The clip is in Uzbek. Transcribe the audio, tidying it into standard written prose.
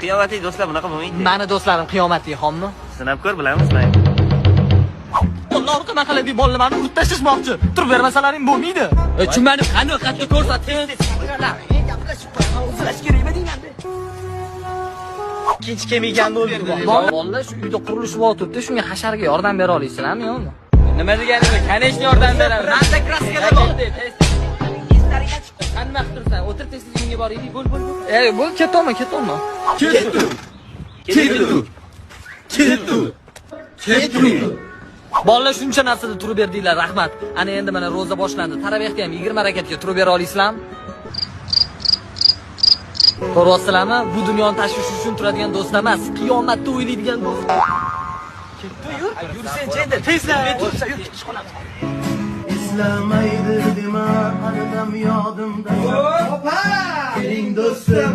qiyomatli do'stlar bunaqa bo'lmaydi. Mani do'stlarim qiyomatli xommi? Sinab ko'r, bilamiz, mayli. Alloh nima qiladi bolalarni urib tashlashmoqchi. Turib bermasalaring bo'lmaydi. Chumani qani qatda ko'rsating. O'zlash kerakmi dinganda? Ikkinchi kelmagan bo'ldi. Bolalar shu uyda qurilish bo'lyapti, shunga hasharga yordam bera olasizlarmi yo'qmi? Nima deganingiz? Qanday yordam beraman? Rasta kraskalar bor dedi. Qanday tursan? O'tir tez uyga boraylik. Bo'l. Bo'l, ketolma. Ketdim. Bolalar shuncha narsada turib berdinglar, rahmat. Ana endi mana roza boshlandi. Tarabiyaga ham 20 harakatga turib bera olasizlarmi? Ko'ryapsizlarmi? Bu dunyoni tashvish uchun turadigan do'st emas, qiyomatda o'ylaydigan do'st. Ketdi, yur. Yursen endi tezlar. Yur, ishxonamiz. İslamaydır dima anıdam yodimda. Opa! Keling do'stim.